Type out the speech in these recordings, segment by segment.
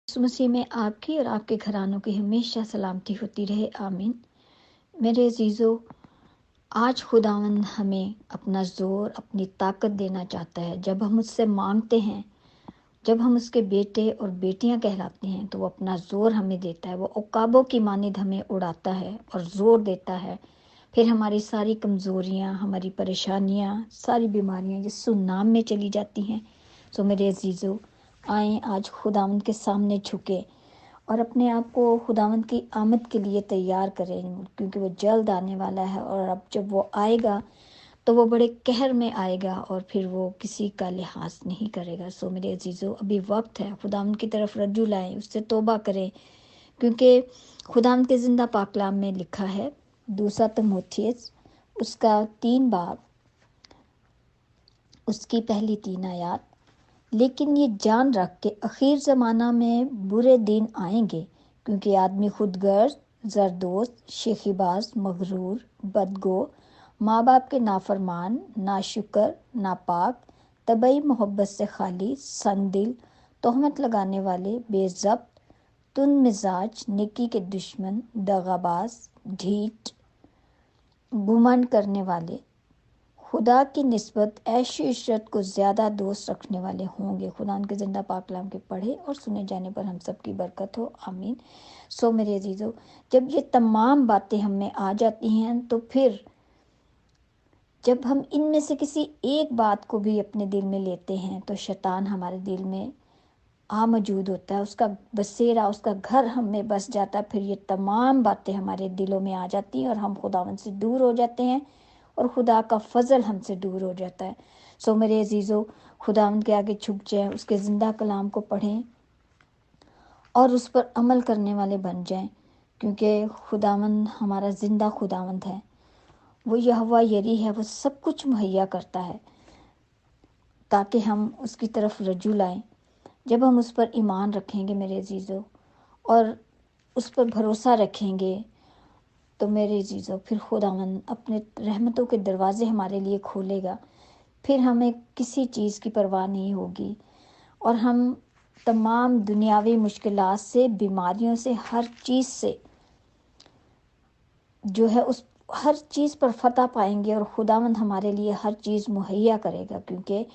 यीशु मसीह में आपकी और आपके घरानों की हमेशा सलामती होती रहे, आमीन। मेरे अजीज़ों, आज खुदावंद हमें अपना ज़ोर, अपनी ताकत देना चाहता है। जब हम उससे मांगते हैं, जब हम उसके बेटे और बेटियां कहलाते हैं, तो वो अपना ज़ोर हमें देता है। वो उकाबों की मानिंद हमें उड़ाता है और ज़ोर देता है। फिर हमारी सारी कमज़ोरियाँ, हमारी परेशानियाँ, सारी बीमारियाँ यीशु नाम में चली जाती हैं। सो मेरे अजीज़ों, आएँ आज खुदावंद के सामने झुके और अपने आप को खुदावंद की आमद के लिए तैयार करें, क्योंकि वो जल्द आने वाला है। और अब जब वो आएगा तो वो बड़े कहर में आएगा और फिर वो किसी का लिहाज नहीं करेगा। सो मेरे अजीज़ों, अभी वक्त है, खुदावंद की तरफ रज्जू लाएं, उससे तौबा करें, क्योंकि खुदावंद के ज़िंदा पाक कलाम में लिखा है, दूसरा तीमुथियुस उसका 3 बाब उसकी पहली 3 आयत, लेकिन ये जान रख के आखिर ज़माना में बुरे दिन आएंगे, क्योंकि आदमी खुदगर्ज, जरदोज, शेखीबाज, मगरूर, बदगो, माँ बाप के नाफरमान, नाशुकर, नापाक, तबई मोहब्बत से खाली, संदिल, तोहमत लगाने वाले, बेज़ब्त, तुन मिजाज, नेकी के दुश्मन, दगाबाज, ढीठ, घुमंड करने वाले, खुदा की निस्बत ऐशी इशरत को ज़्यादा दोस्त रखने वाले होंगे। खुदा के ज़िंदा पाक कलाम के पढ़े और सुने जाने पर हम सब की बरकत हो, आमीन। सो मेरे अजीज़ों, जब ये तमाम बातें हम में आ जाती हैं, तो फिर जब हम इनमें से किसी एक बात को भी अपने दिल में लेते हैं, तो शैतान हमारे दिल में आ मौजूद होता है, उसका बसेरा, उसका घर हम में बस जाता है। फिर ये तमाम बातें हमारे दिलों में आ जाती हैं और हम खुदावंद से दूर हो जाते हैं और खुदा का फजल हमसे दूर हो जाता है। सो मेरे अजीज़ों, खुदावंद के आगे झुक जाएं, उसके ज़िंदा कलाम को पढ़ें और उस पर अमल करने वाले बन जाएं, क्योंकि खुदावंद हमारा ज़िंदा खुदावंद है। वो यहोवा यरी है, वो सब कुछ मुहैया करता है ताकि हम उसकी तरफ रज्जू लाएं। जब हम उस पर ईमान रखेंगे मेरे अजीज़ों, और उस पर भरोसा रखेंगे, तो मेरे अजीज़ों फिर खुदावंद अपने रहमतों के दरवाज़े हमारे लिए खोलेगा। फिर हमें किसी चीज़ की परवाह नहीं होगी और हम तमाम दुनियावी मुश्किलात से, बीमारियों से, हर चीज़ से जो है उस हर चीज़ पर फतह पाएंगे और खुदावंद हमारे लिए हर चीज़ मुहैया करेगा, क्योंकि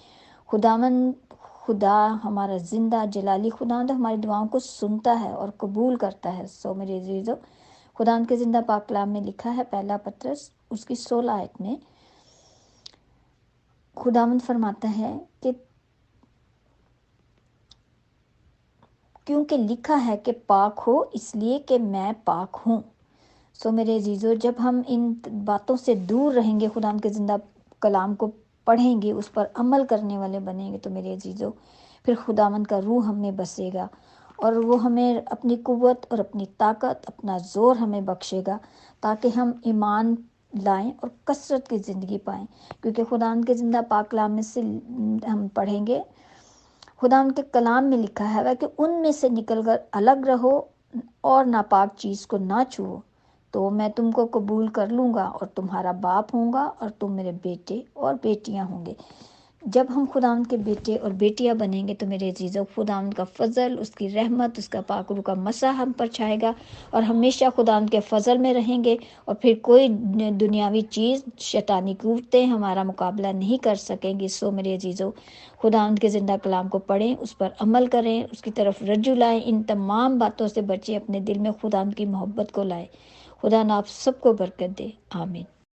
खुदा हमारा ज़िंदा जलाली खुदावंद हमारी दुआओं को सुनता है और कबूल करता है। सो मेरे अजीज़ों, खुदावंद के ज़िंदा पाक कलाम में लिखा है, पहला पत्रस उसकी 16 आयत में खुदावंद फरमाता है कि क्योंकि लिखा है कि पाक हो इसलिए कि मैं पाक हूँ। सो मेरे अजीज़ों, जब हम इन बातों से दूर रहेंगे, खुदावंद के ज़िंदा कलाम को पढ़ेंगे, उस पर अमल करने वाले बनेंगे, तो मेरे अजीज़ों फिर खुदावंद का रूह हम में बसेगा और वो हमें अपनी कुव्वत और अपनी ताकत, अपना ज़ोर हमें बख्शेगा, ताकि हम ईमान लाएं और कसरत की ज़िंदगी पाएं। क्योंकि खुदावंद के ज़िंदा पाक कलाम में से हम पढ़ेंगे, खुदावंद के कलाम में लिखा है कि उनमें से निकलकर अलग रहो और नापाक चीज़ को ना छुओ, तो मैं तुमको कबूल कर लूँगा और तुम्हारा बाप होऊंगा और तुम मेरे बेटे और बेटियां होंगे। जब हम खुदावंद के बेटे और बेटियां बनेंगे, तो मेरे अजीज़ों खुदावंद का फजल, उसकी रहमत, उसका पाक रूह का मसा हम पर छाएगा और हमेशा खुदावंद के फजल में रहेंगे। और फिर कोई दुनियावी चीज़, शैतानी कुव्वतें हमारा मुकाबला नहीं कर सकेंगी। सो मेरे अजीज़ों, खुदावंद के ज़िंदा कलाम को पढ़ें, उस पर अमल करें, उसकी तरफ रज्जू लाएं, इन तमाम बातों से बचें, अपने दिल में खुदावंद की मोहब्बत को लाएं। खुदा न आप सबको बरकत दे, आमीन।